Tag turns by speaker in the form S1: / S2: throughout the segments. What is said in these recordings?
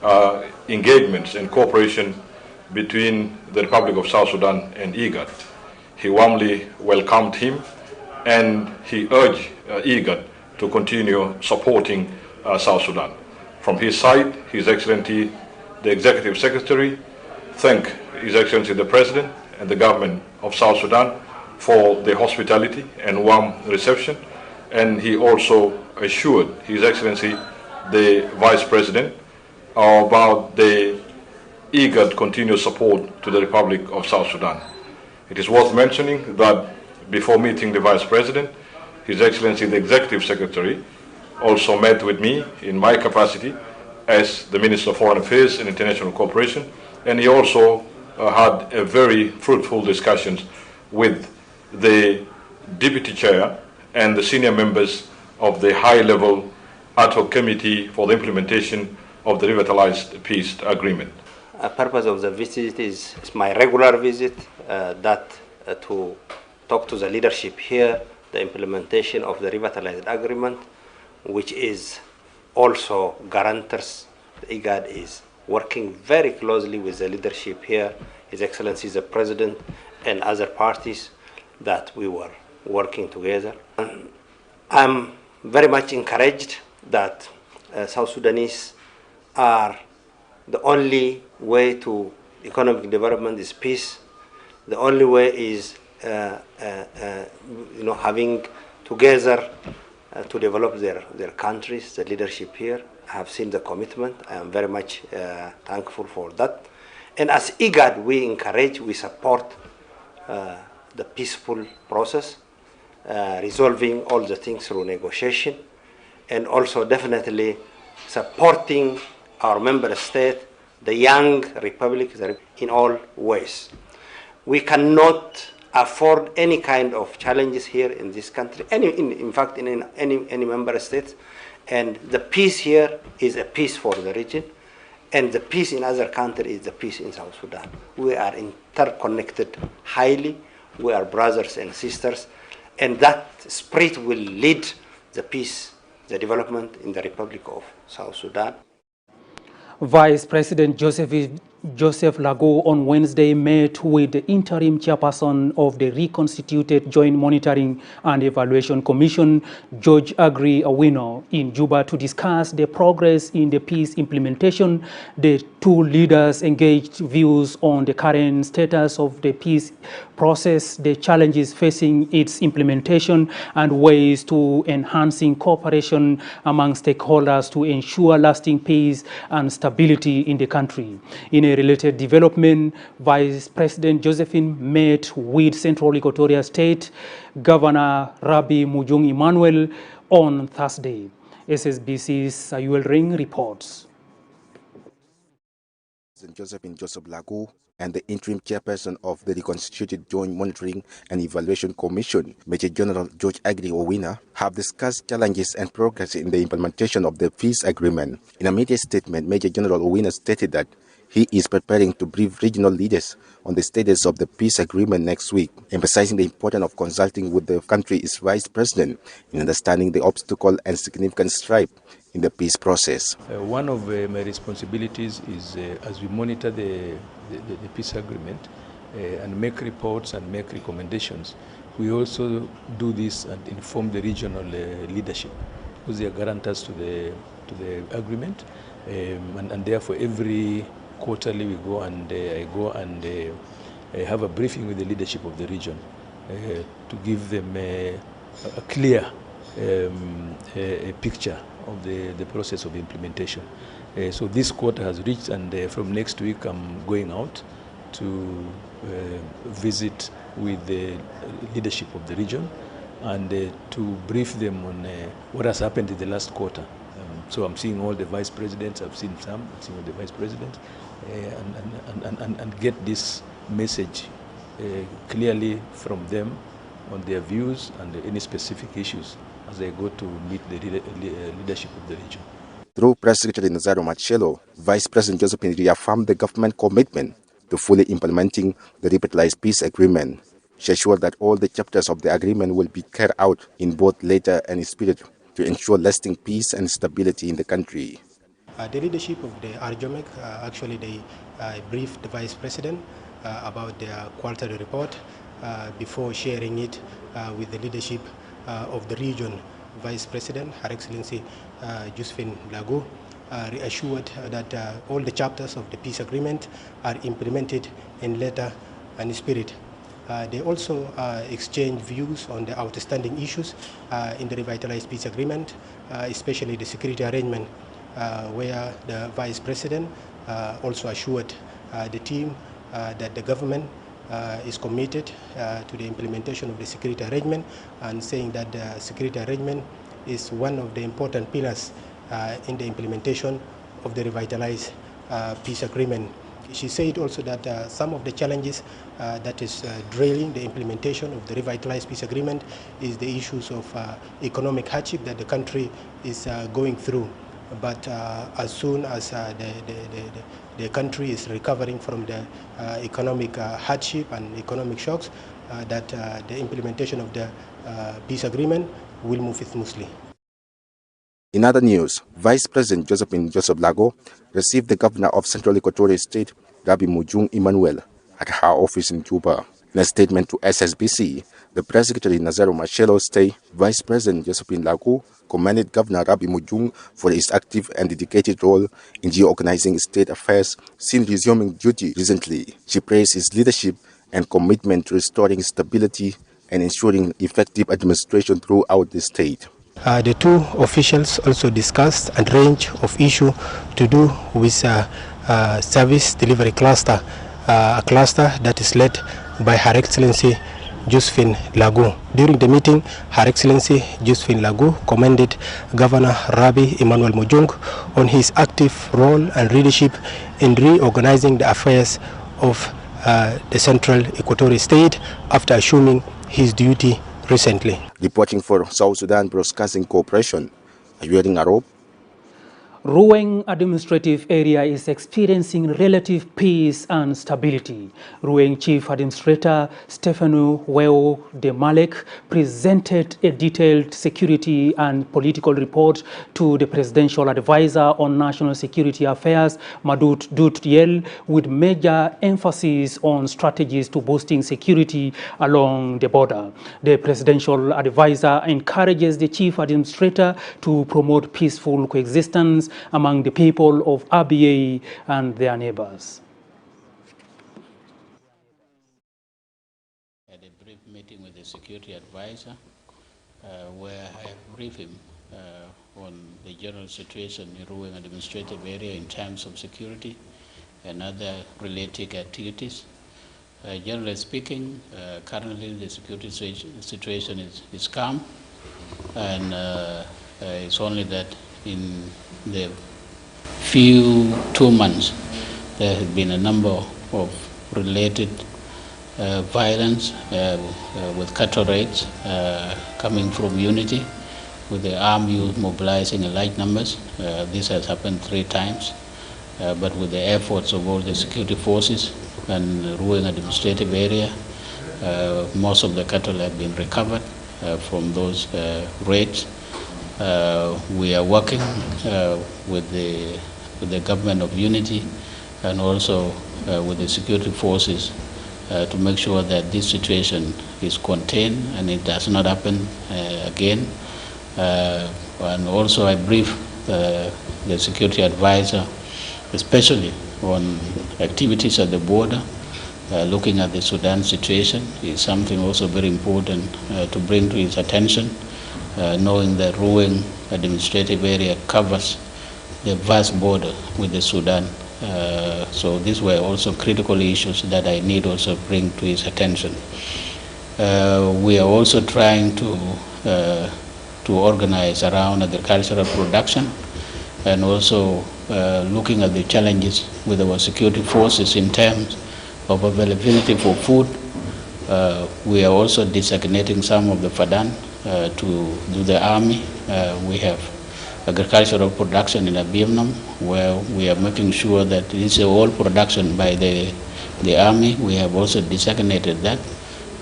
S1: engagements and cooperation between the Republic of South Sudan and IGAD. He warmly welcomed him and he urged IGAD to continue supporting South Sudan. From his side, His Excellency the Executive Secretary thanked His Excellency the President and the government of South Sudan for the hospitality and warm reception, and he also assured His Excellency the Vice President about the IGAD continued support to the Republic of South Sudan. It is worth mentioning that before meeting the Vice President, His Excellency the Executive Secretary also met with me in my capacity as the Minister of Foreign Affairs and International Cooperation, and he also had a very fruitful discussions with the Deputy Chair and the senior members of the high-level ad hoc committee for the implementation of the revitalized peace agreement.
S2: The purpose of the visit is my regular visit, to talk to the leadership here, the implementation of the revitalized agreement, which is also guarantors. The IGAD is working very closely with the leadership here, His Excellency the President and other parties that we were working together. I'm very much encouraged that South Sudanese are the only way to economic development is peace. The only way is having together to develop their countries. The leadership here, I have seen the commitment. I am very much thankful for that. And as IGAD, we encourage, we support the peaceful process, resolving all the things through negotiation, and also definitely supporting our member state, the young republic, in all ways. We cannot afford any kind of challenges here in this country, in fact, in any member state. And the peace here is a peace for the region, and the peace in other countries is the peace in South Sudan. We are interconnected highly. We are brothers and sisters, and that spirit will lead the peace, the development in the Republic of South Sudan.
S3: Vice President Joseph Lago on Wednesday met with the interim chairperson of the reconstituted Joint Monitoring and Evaluation Commission, George Agri Awino, in Juba to discuss the progress in the peace implementation. The two leaders engaged views on the current status of the peace process, the challenges facing its implementation, and ways to enhancing cooperation among stakeholders to ensure lasting peace and stability in the country. In a related development, Vice President Josephine met with Central Equatoria State Governor Rabi Mujung Emmanuel on Thursday. SSBC's Sayuel Ring reports.
S4: Josephine Joseph Lagu and the interim chairperson of the reconstituted Joint Monitoring and Evaluation Commission, Major General George Agri Owina, have discussed challenges and progress in the implementation of the peace agreement. In a media statement, Major General Owina stated that he is preparing to brief regional leaders on the status of the peace agreement next week, emphasizing the importance of consulting with the country's vice president in understanding the obstacle and significant stripe in the peace process.
S5: One of my responsibilities is as we monitor the peace agreement and make reports and make recommendations, we also do this and inform the regional leadership, who's the guarantors to the agreement, and therefore every quarterly we go and have a briefing with the leadership of the region to give them a clear a picture of the process of implementation. So this quarter has reached, and from next week I'm going out to visit with the leadership of the region and to brief them on what has happened in the last quarter. So I'm seeing all the vice presidents, I've seen all the vice presidents, and get this message clearly from them on their views and any specific issues as they go to meet the leadership of the region.
S4: Through Press Secretary Nazaro Marcello, Vice President Josephine reaffirmed the government commitment to fully implementing the revitalized peace agreement. She assured that all the chapters of the agreement will be carried out in both letter and spirit to ensure lasting peace and stability in the country.
S6: The leadership of the RJOMEC, actually they briefed the Vice President about their quarterly report before sharing it with the leadership of the region. Vice President, Her Excellency Josephine Lagu, reassured that all the chapters of the peace agreement are implemented in letter and spirit. They also exchanged views on the outstanding issues in the revitalized peace agreement, especially the security arrangement, where the Vice President also assured the team that the government is committed to the implementation of the security arrangement, and saying that the security arrangement is one of the important pillars in the implementation of the revitalized peace agreement. She said also that some of the challenges that is derailing the implementation of the revitalized peace agreement is the issues of economic hardship that the country is going through. But as soon as the country is recovering from the economic hardship and economic shocks, that the implementation of the peace agreement will move smoothly.
S4: In other news, Vice President Joseph Lago received the Governor of Central Equatorial State, Rabbi Mujung Emmanuel, at her office in Juba. In a statement to SSBC, the Press Secretary Nazaro Machelo stated Vice President Josephine Lago commended Governor Rabbi Mujung for his active and dedicated role in reorganizing state affairs since resuming duty recently. She praised his leadership and commitment to restoring stability and ensuring effective administration throughout the state.
S6: The two officials also discussed a range of issues to do with service delivery cluster, a cluster that is led by Her Excellency Josephine Lagu. During the meeting, Her Excellency Josephine Lagu commended Governor Rabbi Emmanuel Mujung on his active role and leadership in reorganizing the affairs of the Central Equatorial State after assuming his duty recently.
S4: Reporting for South Sudan Broadcasting Corporation, are you hearing Arab?
S3: Ruweng administrative area is experiencing relative peace and stability. Ruweng Chief Administrator Stefano Weo de Malek presented a detailed security and political report to the Presidential Advisor on National Security Affairs, Madut Dut-Yel, with major emphasis on strategies to boosting security along the border. The Presidential Advisor encourages the Chief Administrator to promote peaceful coexistence among the people of RBA and their neighbors.
S7: Had a brief meeting with the security advisor where I briefed him on the general situation in Ruweng administrative area in terms of security and other related activities. Generally speaking, currently the security situation is calm, and it's only that in the few 2 months there has been a number of related violence with cattle raids coming from Unity, with the armed youth mobilizing in large numbers. This has happened 3 times, but with the efforts of all the security forces and Ruweng administrative area, most of the cattle have been recovered from those raids. We are working with the government of Unity and also with the security forces to make sure that this situation is contained and it does not happen again. And also I brief the security advisor especially on activities at the border. Looking at the Sudan situation is something also very important to bring to his attention. Knowing that Ruweng administrative area covers the vast border with the Sudan. So these were also critical issues that I need also bring to his attention. We are also trying to organize around agricultural production and also looking at the challenges with our security forces in terms of availability for food. We are also designating some of the Fadan to do the army. We have agricultural production in Evehng, where we are making sure that this is all production by the army. We have also designated that,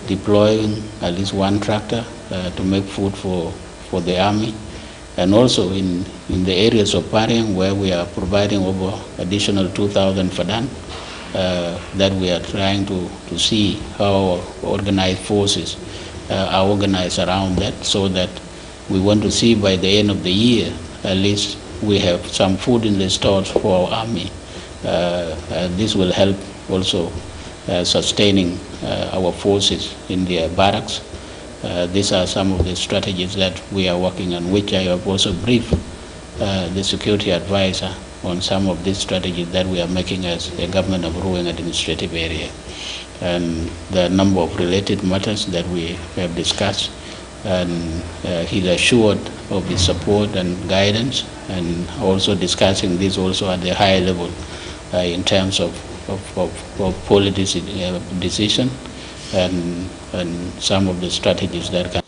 S7: deploying at least 1 tractor to make food for the army. and also in the areas of Pariang, where we are providing over additional 2,000 fadan, that we are trying to see how organized forces are organized around that, so that we want to see by the end of the year, at least we have some food in the stores for our army. This will help also sustaining our forces in their barracks. These are some of the strategies that we are working on, which I have also briefed the security advisor on some of these strategies that we are making as a government of Ruweng administrative area. And the number of related matters that we have discussed, and he's assured of his support and guidance, and also discussing this also at the higher level in terms of policy decision and some of the strategies that can.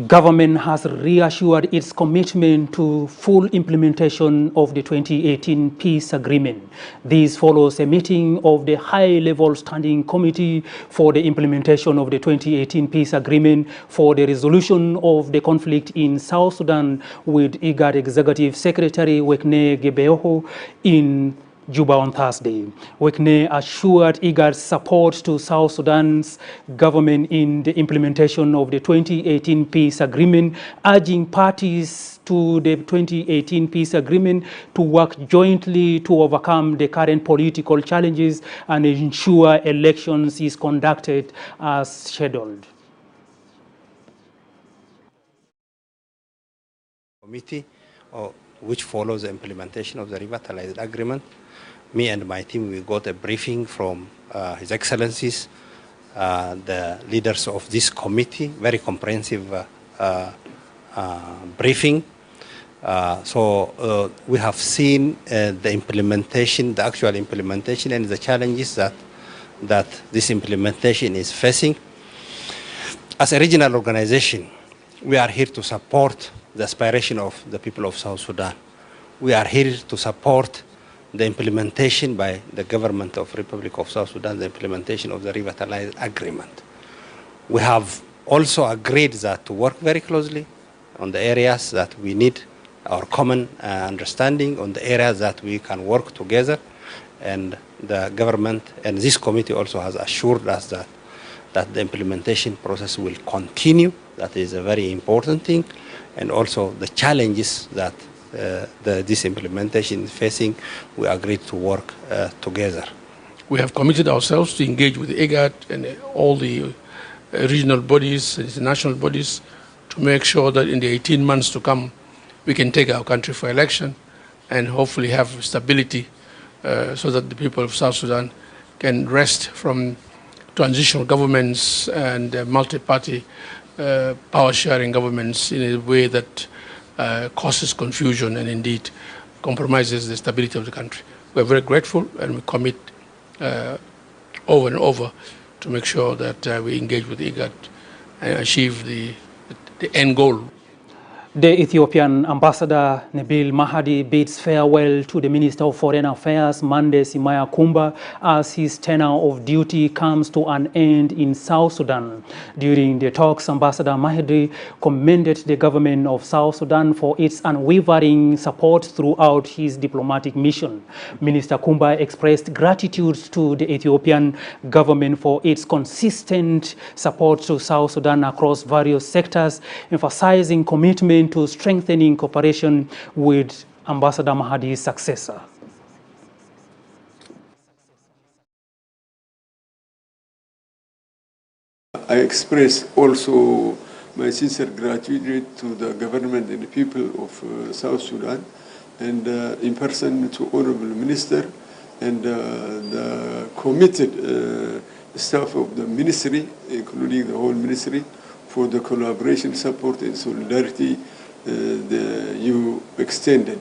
S3: Government has reassured its commitment to full implementation of the 2018 peace agreement. This follows a meeting of the high-level standing committee for the implementation of the 2018 peace agreement for the resolution of the conflict in South Sudan with IGAD Executive Secretary Evehng in Juba on Thursday. Evehng assured IGAD's support to South Sudan's government in the implementation of the 2018 peace agreement, urging parties to the 2018 peace agreement to work jointly to overcome the current political challenges and ensure elections is conducted as scheduled.
S2: Committee, which follows the implementation of the revitalized agreement. Me and my team, we got a briefing from His Excellencies, the leaders of this committee, very comprehensive briefing. So we have seen the implementation, the actual implementation, and the challenges that this implementation is facing. As a regional organization, we are here to support the aspiration of the people of South Sudan. We are here to support the implementation by the government of Republic of South Sudan, the implementation of the revitalized agreement. We have also agreed that to work very closely on the areas that we need our common understanding, on the areas that we can work together, and the government and this committee also has assured us that the implementation process will continue. That is a very important thing, and also the challenges that this implementation is facing, we agreed to work together.
S8: We have committed ourselves to engage with IGAD and all the regional bodies and international bodies to make sure that in the 18 months to come, we can take our country for election and hopefully have stability so that the people of South Sudan can rest from transitional governments and multi-party power-sharing governments in a way that causes confusion and indeed compromises the stability of the country. We're very grateful, and we commit over and over to make sure that we engage with IGAD and achieve the end goal.
S3: The Ethiopian ambassador Nabil Mahdi bids farewell to the Minister of Foreign Affairs Mande Simaya Kumba as his tenure of duty comes to an end in South Sudan. During the talks, Ambassador Mahdi commended the government of South Sudan for its unwavering support throughout his diplomatic mission. Minister Kumba expressed gratitude to the Ethiopian government for its consistent support to South Sudan across various sectors, emphasizing commitment to strengthening cooperation with Ambassador Mahdi's successor.
S9: I express also my sincere gratitude to the government and the people of South Sudan, and in person to Honorable Minister and the committed staff of the ministry, including the whole ministry, for the collaboration, support, and solidarity you extended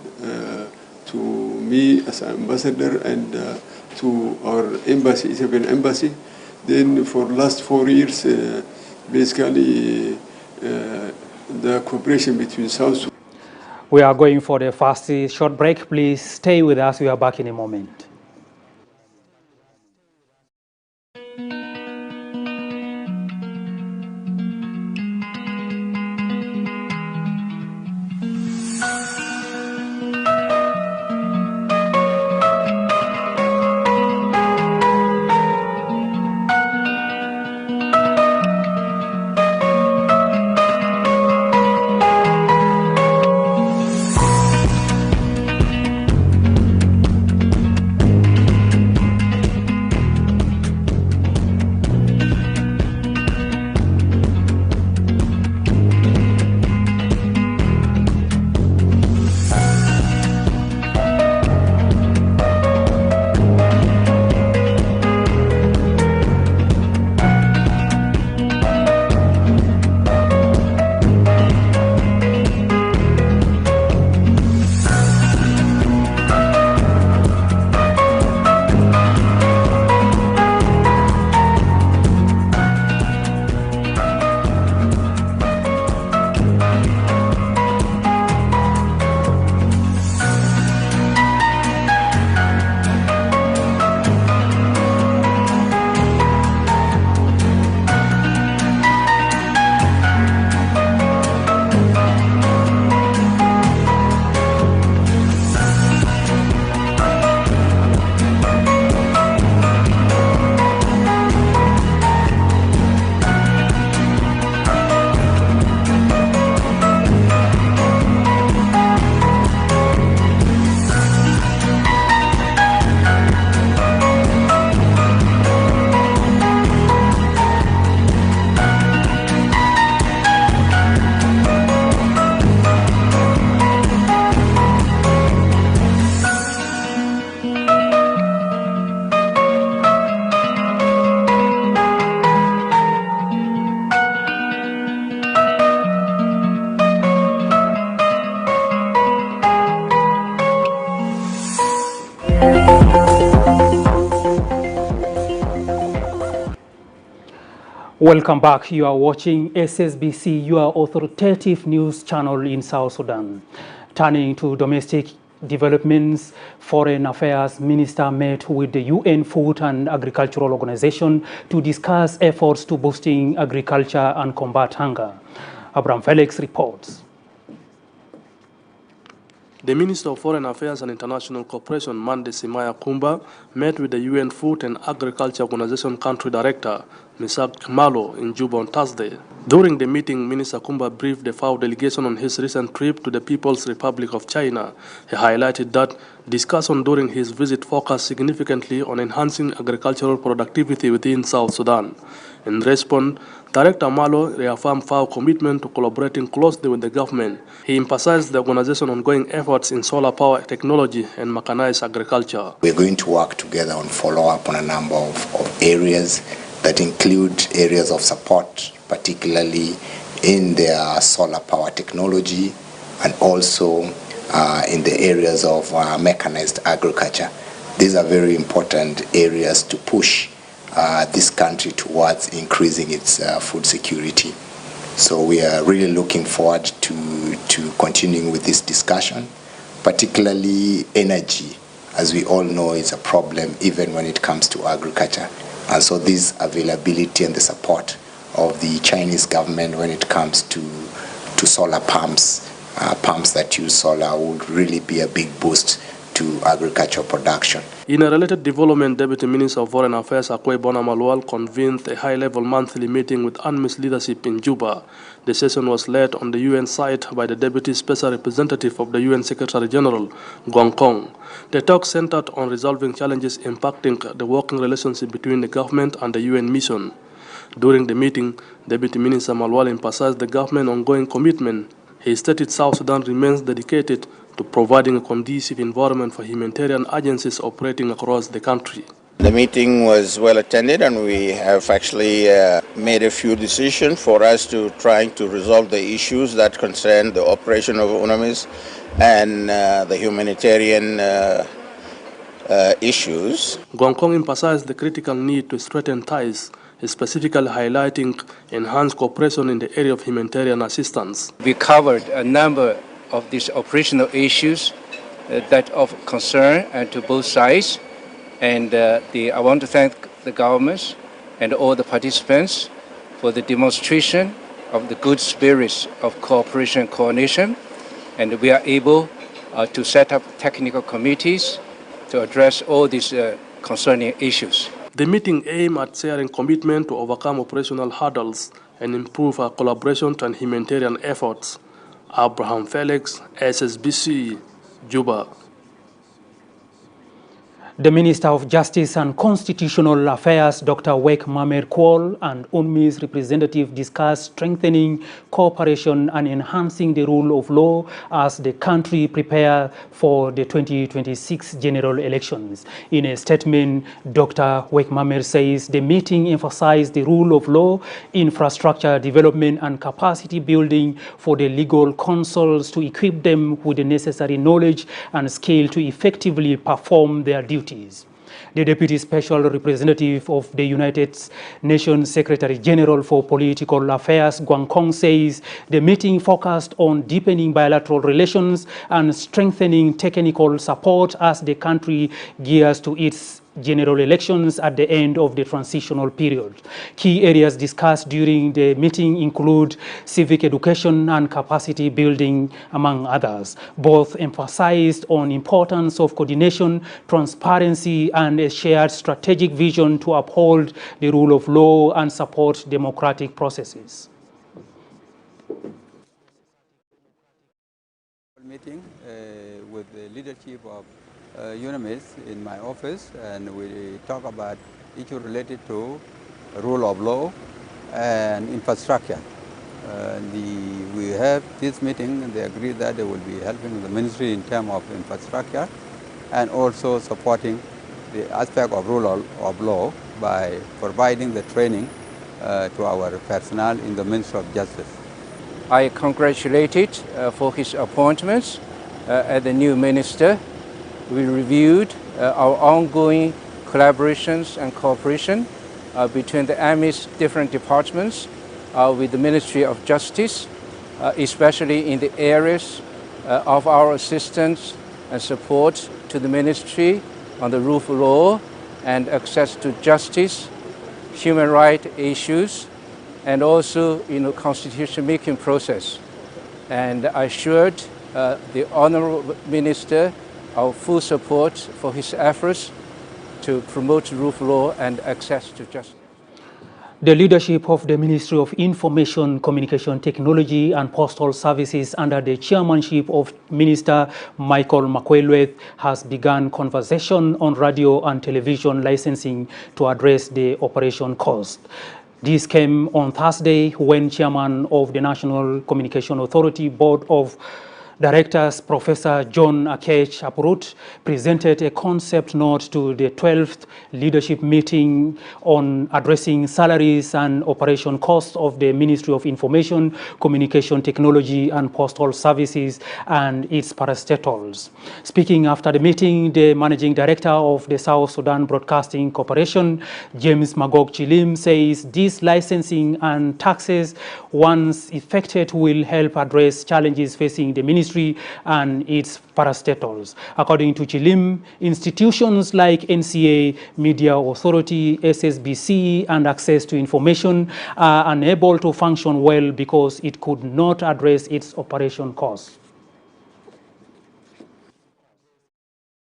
S9: to me as ambassador and to our embassy, Ethiopian embassy. Then for last 4 years, basically the cooperation between South Sudan.
S3: We are going for the first short break. Please stay with us. We are back in a moment. Welcome back. You are watching SSBC, your authoritative news channel in South Sudan. Turning to domestic developments, Foreign Affairs Minister met with the UN Food and Agricultural Organization to discuss efforts to boosting agriculture and combat hunger. Abraham Felix reports.
S10: The Minister of Foreign Affairs and International Cooperation, Mande Simaya Kumba, met with the UN Food and Agriculture Organization Country Director, Misak Khmalo, in Juba on Thursday. During the meeting, Minister Kumba briefed the FAO delegation on his recent trip to the People's Republic of China. He highlighted that discussion during his visit focused significantly on enhancing agricultural productivity within South Sudan. In response, Director Malo reaffirmed FAO's commitment to collaborating closely with the government. He emphasized the organization's ongoing efforts in solar power technology and mechanized agriculture.
S11: We're going to work together on follow-up on a number of areas that include areas of support, particularly in their solar power technology and also in the areas of mechanized agriculture. These are very important areas to push this country towards increasing its food security. So we are really looking forward to continuing with this discussion, particularly energy, as we all know, is a problem even when it comes to agriculture. And so this availability and the support of the Chinese government when it comes to solar pumps, pumps that use solar, would really be a big boost to agricultural production.
S10: In a related development, Deputy Minister of Foreign Affairs Akwe Bona Malwal convened a high-level monthly meeting with UNMISS leadership in Juba. The session was led on the UN side by the Deputy Special Representative of the UN Secretary General, Guang Kong. The talk centered on resolving challenges impacting the working relationship between the government and the UN mission. During the meeting, Deputy Minister Malwal emphasized the government's ongoing commitment. He stated South Sudan remains dedicated to providing a conducive environment for humanitarian agencies operating across the country.
S12: The meeting was well attended, and we have actually made a few decisions for us to trying to resolve the issues that concern the operation of UNAMIS and the humanitarian issues.
S10: Guang Kong emphasized the critical need to strengthen ties, specifically highlighting enhanced cooperation in the area of humanitarian assistance.
S13: We covered a number of these operational issues that of concern to both sides, and I want to thank the governments and all the participants for the demonstration of the good spirits of cooperation and coordination, and we are able to set up technical committees to address all these concerning issues.
S10: The meeting aimed at sharing commitment to overcome operational hurdles and improve our collaboration and humanitarian efforts. Abraham Felix, SSBC, Juba.
S3: The Minister of Justice and Constitutional Affairs, Dr. Wek Mamer Kwol, and UNMISS representative discussed strengthening cooperation and enhancing the rule of law as the country prepares for the 2026 general elections. In a statement, Dr. Wek Mamer says the meeting emphasized the rule of law, infrastructure development, and capacity building for the legal counsels to equip them with the necessary knowledge and skill to effectively perform their duties. The Deputy Special Representative of the United Nations Secretary General for Political Affairs, Guang Kong, says the meeting focused on deepening bilateral relations and strengthening technical support as the country gears to its general elections at the end of the transitional period. Key areas discussed during the meeting include civic education and capacity building, among others. Both emphasized on importance of coordination, transparency, and a shared strategic vision to uphold the rule of law and support democratic processes.
S14: Meeting with the leadership of UNAMIS in my office, and we talk about issues related to rule of law and infrastructure. We have this meeting, and they agreed that they will be helping the ministry in terms of infrastructure and also supporting the aspect of rule of law by providing the training to our personnel in the Ministry of Justice.
S13: I congratulated for his appointments as the new minister. We reviewed our ongoing collaborations and cooperation between the Army's different departments with the Ministry of Justice, especially in the areas of our assistance and support to the ministry on the rule of law and access to justice, human rights issues, and also constitution making process. And I assured the Honorable Minister our full support for his efforts to promote rule of law and access to justice.
S3: The leadership of the Ministry of Information, Communication Technology and Postal Services under the chairmanship of Minister Michael Makwelweth has begun conversation on radio and television licensing to address the operation cost. This came on Thursday when Chairman of the National Communication Authority Board of Directors Professor John Akech Aprut presented a concept note to the 12th leadership meeting on addressing salaries and operation costs of the Ministry of Information, Communication Technology and Postal Services and its parastatals. Speaking after the meeting, the Managing Director of the South Sudan Broadcasting Corporation, James Magog Chilim, says these licensing and taxes, once effected, will help address challenges facing the ministry and its parastatals. According to Chilim, institutions like NCA, Media Authority, SSBC, and Access to Information are unable to function well because it could not address its operation costs.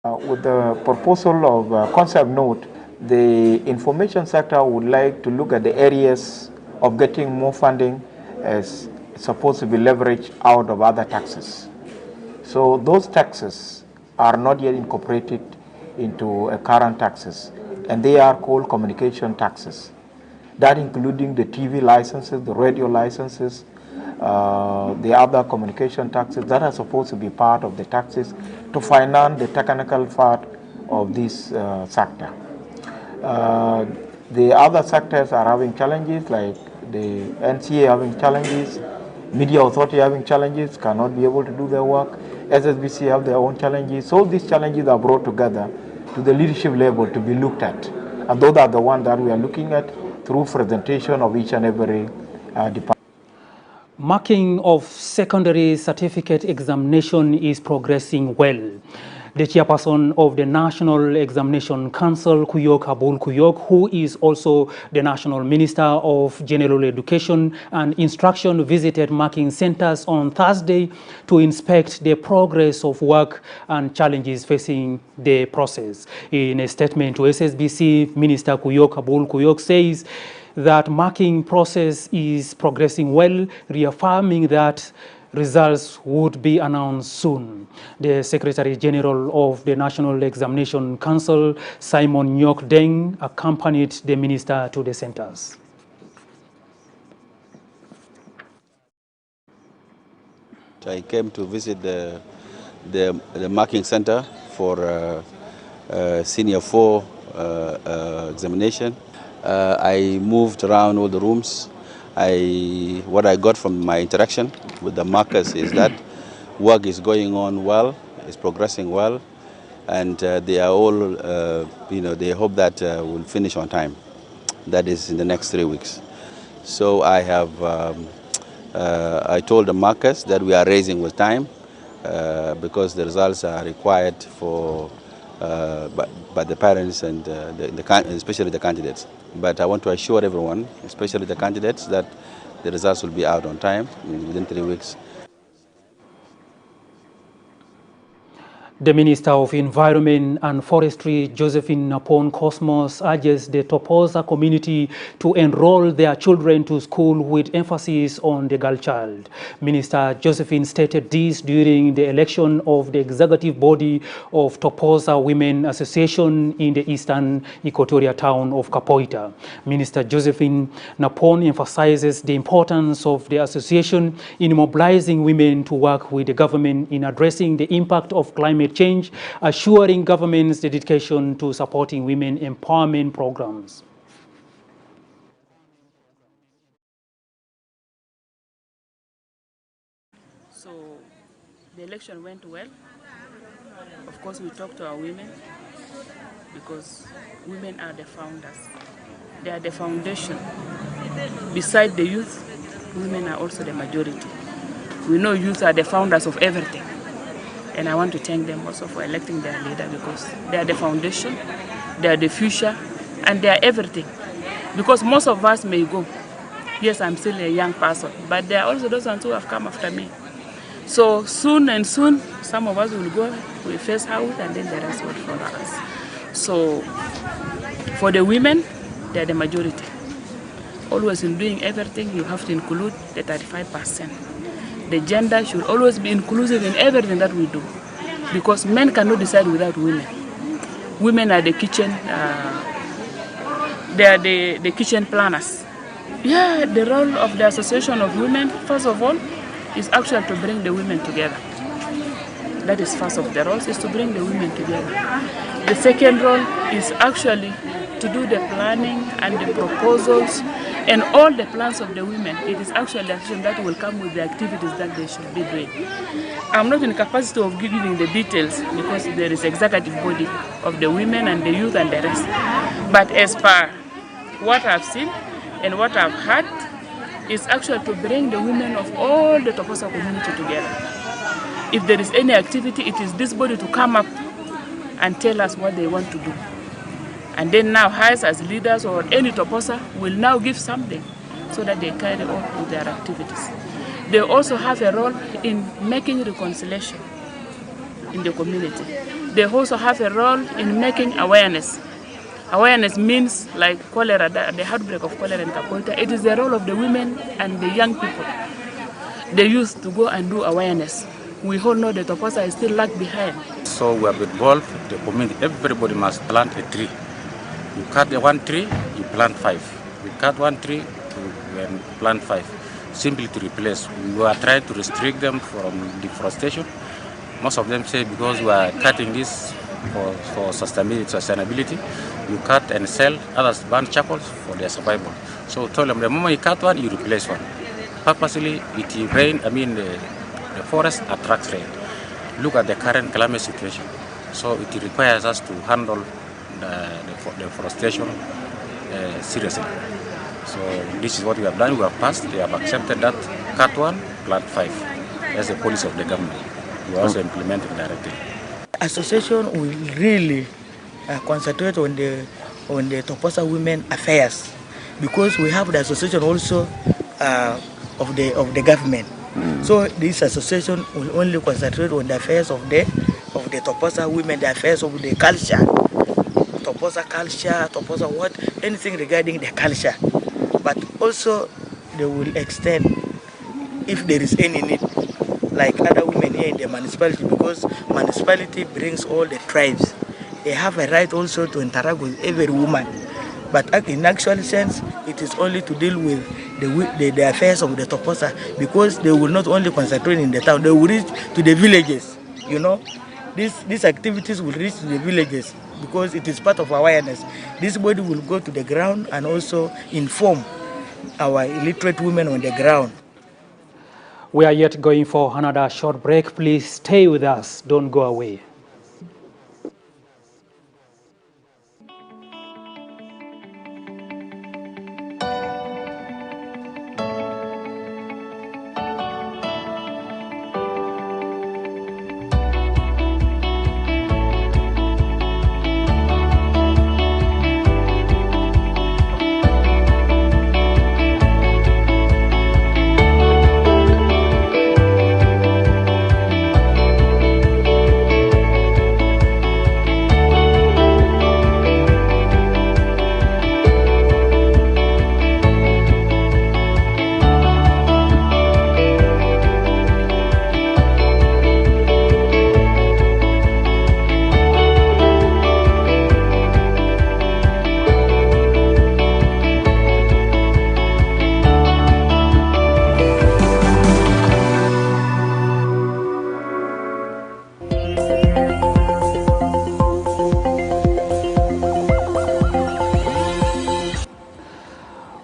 S15: With the proposal of concept note, the information sector would like to look at the areas of getting more funding as supposed to be leveraged out of other taxes. So those taxes are not yet incorporated into current taxes, and they are called communication taxes. That including the TV licenses, the radio licenses, the other communication taxes that are supposed to be part of the taxes to finance the technical part of this sector. The other sectors are having challenges, like the NCA having challenges, Media Authority having challenges, cannot be able to do their work, SSBC have their own challenges. So these challenges are brought together to the leadership level to be looked at. And those are the ones that we are looking at through presentation of each and every department.
S3: Marking of secondary certificate examination is progressing well. The chairperson of the National Examination Council, Kuyok Abul Kuyok, who is also the National Minister of General Education and Instruction, visited marking centers on Thursday to inspect the progress of work and challenges facing the process. In a statement to SSBC, Minister Kuyok Abul Kuyok says that marking process is progressing well, reaffirming that results would be announced soon. The Secretary General of the National Examination Council, Simon Nyok Deng, accompanied the minister to the centers.
S16: I came to visit the marking center for Senior 4 examination. I moved around all the rooms. What I got from my interaction with the markers is that work is going on well, it's progressing well, and they are all, they hope that we'll finish on time. That is in the next 3 weeks. So I have, I told the markers that we are raising with time because the results are required for by the parents and especially the candidates. But I want to assure everyone, especially the candidates, that the results will be out on time within 3 weeks.
S3: The Minister of Environment and Forestry, Josephine Napon Cosmos, urges the Toposa community to enroll their children to school with emphasis on the girl child. Minister Josephine stated this during the election of the executive body of Toposa Women Association in the eastern Equatorial town of Kapoita. Minister Josephine Napon emphasizes the importance of the association in mobilizing women to work with the government in addressing the impact of climate change, assuring government's dedication to supporting women empowerment programs.
S17: So the election went well. Of course, we talked to our women because women are the founders. They are the foundation. Beside the youth, women are also the majority. We know youth are the founders of everything. And I want to thank them also for electing their leader, because they are the foundation, they are the future, and they are everything. Because most of us may go. Yes, I'm still a young person, but there are also those ones who have come after me. So soon, some of us will go, we face out, and then the rest will follow us. So for the women, they are the majority. Always in doing everything, you have to include the 35%. The gender should always be inclusive in everything that we do, because men cannot decide without women. Women are the kitchen, they are the kitchen planners. Yeah, the role of the Association of Women, first of all, is actually to bring the women together. That is first of the roles, is to bring the women together. The second role is actually to do the planning and the proposals and all the plans of the women. It is actually the action that will come with the activities that they should be doing. I'm not in the capacity of giving the details, because there is executive body of the women and the youth and the rest. But as per what I've seen and what I've heard, is actually to bring the women of all the Toposa community together. If there is any activity, it is this body to come up and tell us what they want to do. And then now us as leaders or any Toposa will now give something so that they carry on with their activities. They also have a role in making reconciliation in the community. They also have a role in making awareness. Awareness means like cholera, the outbreak of cholera in Kapoita. It is the role of the women and the young people, the youth, to go and do awareness. We all know that Toposa is still lag behind.
S18: So we have involved the community. Everybody must plant a tree. You cut one tree, you plant 5. You cut one tree, you plant 5. Simply to replace. We are trying to restrict them from deforestation. Most of them say because we are cutting this for sustainability, you cut and sell, others burn charcoal for their survival. So tell them the moment you cut one, you replace one. Purposely, the forest attracts rain. Look at the current climate situation. So it requires us to handle the deforestation seriously. So this is what we have done. We have passed. They have accepted that cut one, plant 5. That's the policy of the government. We also implement it directly.
S19: Association will really concentrate on the Toposa women affairs, because we have the association also of the government. So this association will only concentrate on the affairs of the Toposa women, the affairs of the culture, Toposa what, anything regarding the culture. But also they will extend if there is any need, like other women here in the municipality, because municipality brings all the tribes. They have a right also to interact with every woman. But in actual sense, it is only to deal with the affairs of the Toposa, because they will not only concentrate in the town, they will reach to the villages. You know, these activities will reach to the villages, because it is part of awareness. This body will go to the ground and also inform our illiterate women on the ground.
S3: We are yet going for another short break. Please stay with us. Don't go away.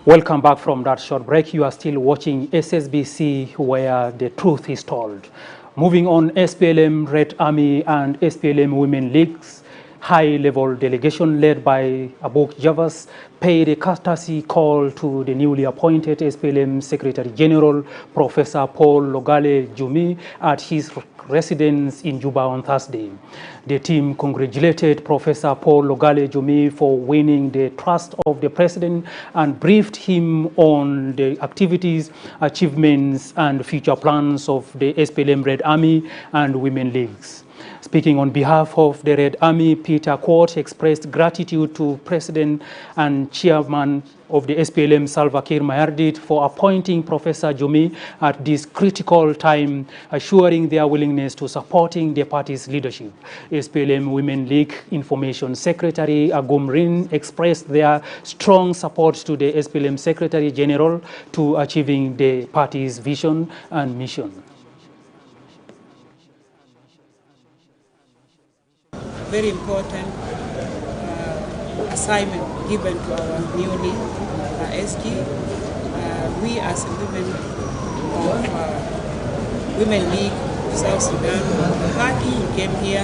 S3: Welcome back from that short break. You are still watching SSBC, where the truth is told. Moving on, SPLM Red Army and SPLM Women Leagues high-level delegation led by Abok Javas paid a courtesy call to the newly appointed SPLM Secretary General, Professor Paul Logale Jumi, at his residence in Juba on Thursday. The team congratulated Professor Paul Logale Jumi for winning the trust of the president and briefed him on the activities, achievements, and future plans of the SPLM Red Army and Women Leagues. Speaking on behalf of the Red Army, Peter Quart expressed gratitude to President and Chairman of the SPLM, Salva Kiir Mayardit, for appointing Professor Jumi at this critical time, assuring their willingness to supporting the party's leadership. SPLM Women League Information Secretary Agum Rin expressed their strong support to the SPLM Secretary General to achieving the party's vision and mission.
S20: Very important assignment given to our newly SG. We as women of Women League of South Sudan party came here,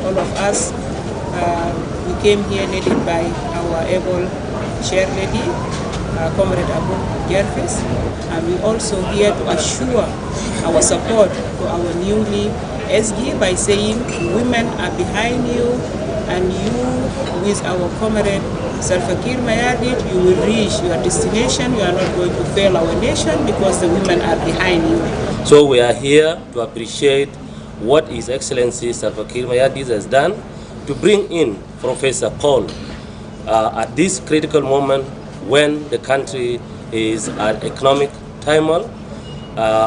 S20: all of us, we came here led by our able chair lady, Comrade Abu Jervis, and we also here to assure our support to our newly SG by saying women are behind you, and you with our comrade Salva Kiir Mayardit, you will reach your destination. You are not going to fail our nation because the women are behind you.
S21: So we are here to appreciate what His Excellency Salva Kiir Mayardit has done to bring in Professor Paul at this critical moment when the country is at economic turmoil.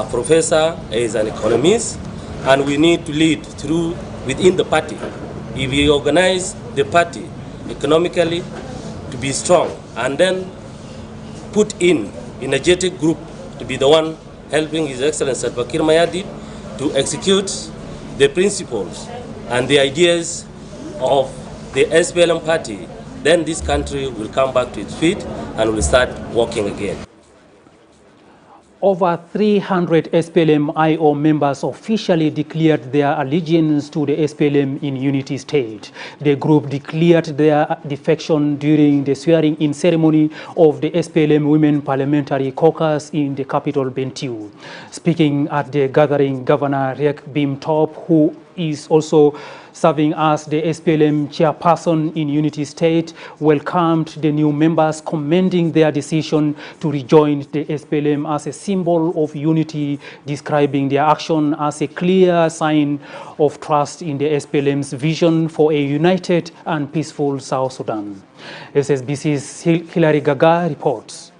S21: Professor is an economist, and we need to lead through within the party. If we organize the party economically to be strong, and then put in energetic group to be the one helping His Excellency Salva Kiir Mayardit to execute the principles and the ideas of the SPLM party, then this country will come back to its feet and will start working again.
S3: Over 300 SPLM-IO members officially declared their allegiance to the SPLM in Unity State. The group declared their defection during the swearing-in ceremony of the SPLM Women Parliamentary Caucus in the capital, Bentiu. Speaking at the gathering, Governor Riek Bimtop, who is also serving as the SPLM chairperson in Unity State, welcomed the new members, commending their decision to rejoin the SPLM as a symbol of unity, describing their action as a clear sign of trust in the SPLM's vision for a united and peaceful South Sudan. SSBC's Hilary Gaga reports.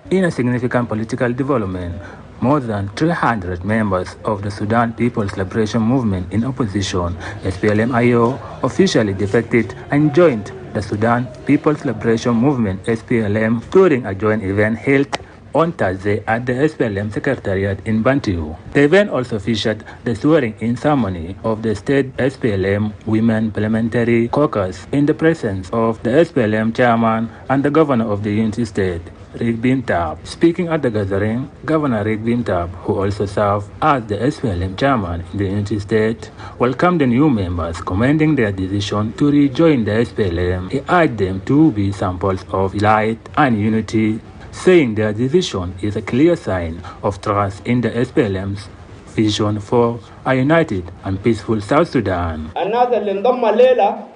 S22: In a significant political development, more than 300 members of the Sudan People's Liberation Movement in opposition, SPLM-IO, officially defected and joined the Sudan People's Liberation Movement, SPLM, during a joint event held on Thursday at the SPLM Secretariat in Bantiu. The event also featured the swearing-in ceremony of the state SPLM Women Parliamentary Caucus in the presence of the SPLM chairman and the governor of the Unity State, Riek Bimtap. Speaking at the gathering, Governor Riek Bimtap, who also served as the SPLM chairman in the Unity State, welcomed the new members, commending their decision to rejoin the SPLM. He urged them to be samples of light and unity, saying their decision is a clear sign of trust in the SPLM's vision for a united and peaceful South Sudan.
S23: الناس اللي انضم الليلة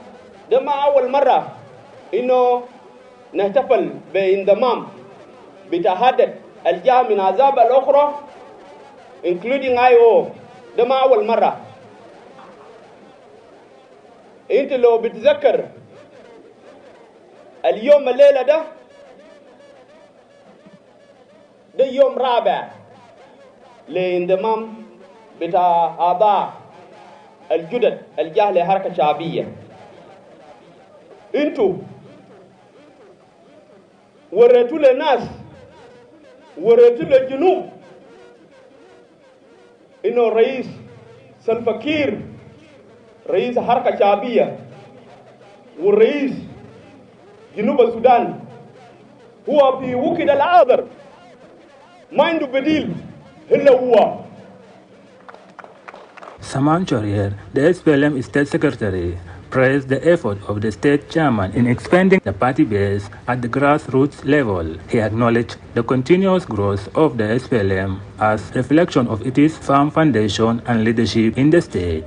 S23: ده ما أول مرة إنه نحتفل بانضمام بتعدد الجهة من الأحزاب الأخرى including IO. ده ما أول مرة. أنت لو بتذكر اليوم الليلة ده يوم رابع لانضمام بتاع أعضاء الجدد الجهة لحركة شعبية. انتوا وريتوا للناس، وريتوا للجنوب انه الرئيس سلفا كير رئيس حركة شعبية والرئيس جنوب السودان هو في وكد العاذر، ما عنده بديل
S22: Saman Chorier, the SPLM State Secretary, praised the effort of the state chairman in expanding the party base at the grassroots level. He acknowledged the continuous growth of the SPLM as a reflection of its firm foundation and leadership in the state.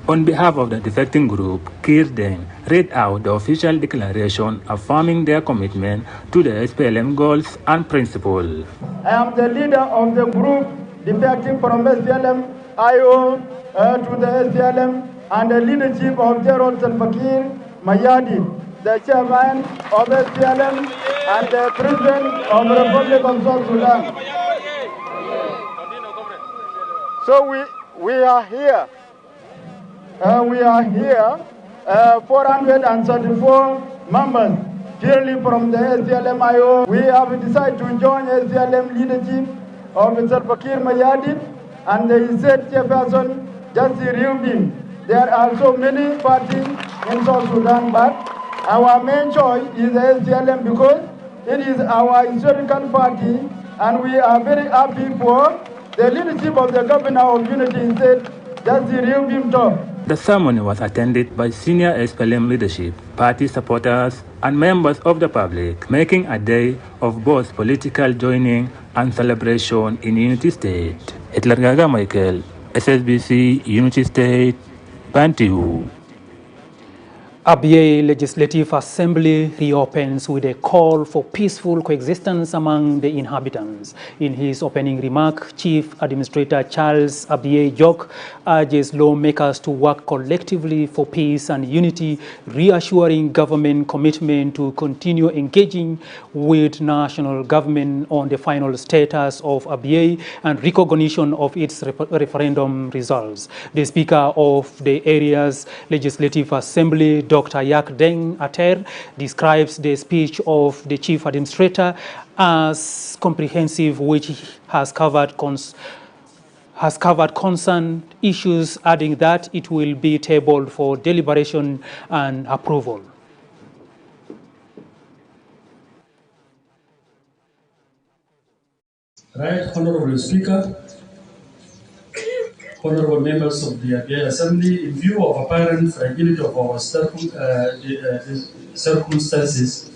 S22: On behalf of the defecting group, Evehng read out the official declaration affirming their commitment to the SPLM goals and principles.
S1: I am the leader of the group defecting from SPLM IO to the SPLM and the leadership of General Salva Kiir Mayardit, the chairman of SPLM and the president of the Republic of South Sudan. So we are here. 434 members purely from the SPLM-IO. We have decided to join SPLM leadership of Salva Kiir Mayardit and the state chairperson Evehng. There are so many parties in South Sudan, but our main choice is the SPLM because it is our historical party, and we are very happy for the leadership of the governor of Unity State, Evehng.
S22: The ceremony was attended by senior SPLM leadership, party supporters, and members of the public, making a day of both political joining and celebration in Unity State. Etlargaga Michael, SSBC, Unity State, Bantu.
S3: Abyei Legislative Assembly reopens with a call for peaceful coexistence among the inhabitants. In his opening remark, Chief Administrator Charles Abyei Jok urges lawmakers to work collectively for peace and unity, reassuring government commitment to continue engaging with national government on the final status of Abyei and recognition of its referendum results. The Speaker of the area's Legislative Assembly, Dr. Evehng describes the speech of the Chief Administrator as comprehensive, which has covered concerned issues, adding that it will be tabled for deliberation and approval.
S5: Right, Honorable Speaker, honorable members of the Abyei Assembly, in view of apparent fragility of our circumstances,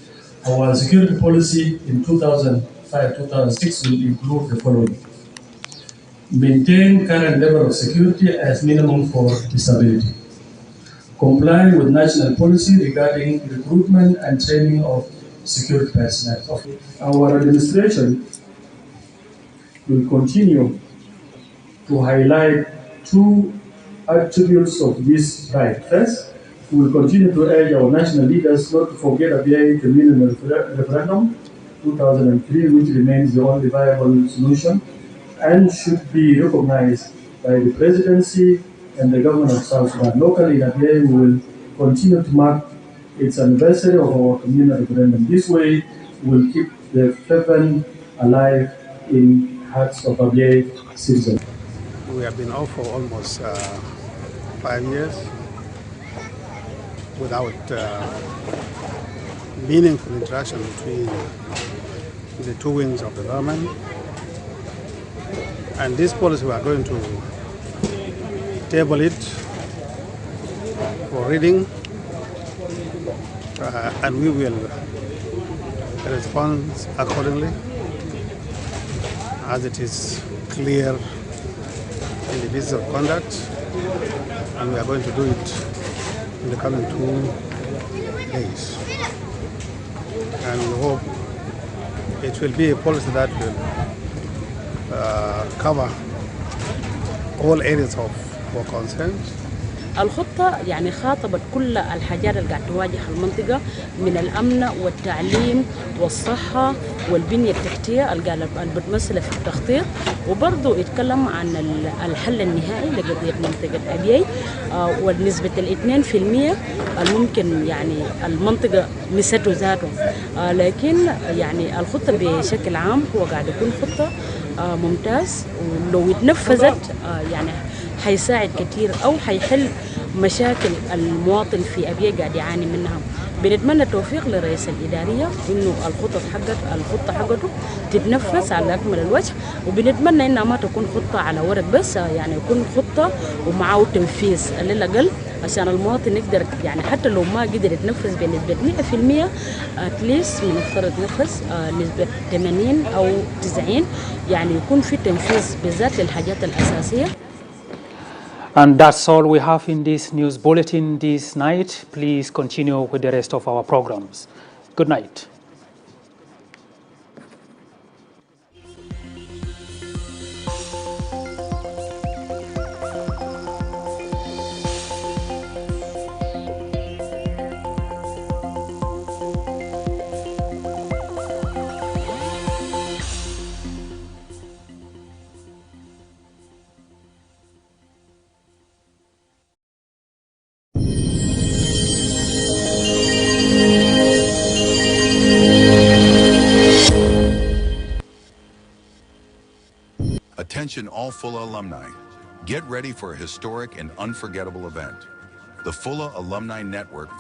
S5: our security policy in 2005-2006 will include the following. Maintain current level of security as minimum for stability. Comply with national policy regarding recruitment and training of security personnel. Our administration will continue to highlight two attributes of this right. First, we will continue to urge our national leaders not to forget Abyei communal referendum 2003, which remains the only viable solution and should be recognized by the presidency and the government of South Sudan. Locally in Abyei, we will continue to mark its anniversary of our communal referendum. This way, we will keep the fervent alive in hearts of Abyei citizens.
S6: We have been off for almost 5 years without meaningful interaction between the two wings of the government. And this policy, we are going to table it for reading, and we will respond accordingly as it is clear in the business of conduct, and we are going to do it in the coming 2 days. And we hope it will be a policy that will cover all areas of our concerns
S2: الخطة يعني خاطبت كل الحاجات اللي قاعد تواجه المنطقة من الأمن والتعليم والصحة والبنية التحتية اللي بتمثل في التخطيط، وبرضه يتكلم عن الحل النهائي لقضية منطقة أبيي ونسبة 2% الممكن يعني المنطقة نسيته ذاته. لكن يعني الخطة بشكل عام هو قاعد يكون خطة ممتاز، ولو اتنفذت يعني حيساعد كتير أو حيحل مشاكل المواطن في أبيي قاعد يعاني منها. بنتمنى التوفيق لرئيس الإدارية إنه الخطة حقته تتنفذ على أكمل الوجه، وبنتمنى إنها ما تكون خطة على ورق بس، يعني يكون خطة ومعه تنفيذ على الأقل عشان المواطن يقدر يعني حتى لو ما قدر يتنفذ بنسبة 100% اتليست بنفترض يتنفذ نسبة 80 أو 90، يعني يكون في تنفيذ بالذات للحاجات الأساسية.
S3: And that's all we have in this news bulletin this night. Please continue with the rest of our programs. Good night.
S4: Attention all Fulla alumni. Get ready for a historic and unforgettable event. The Fulla Alumni Network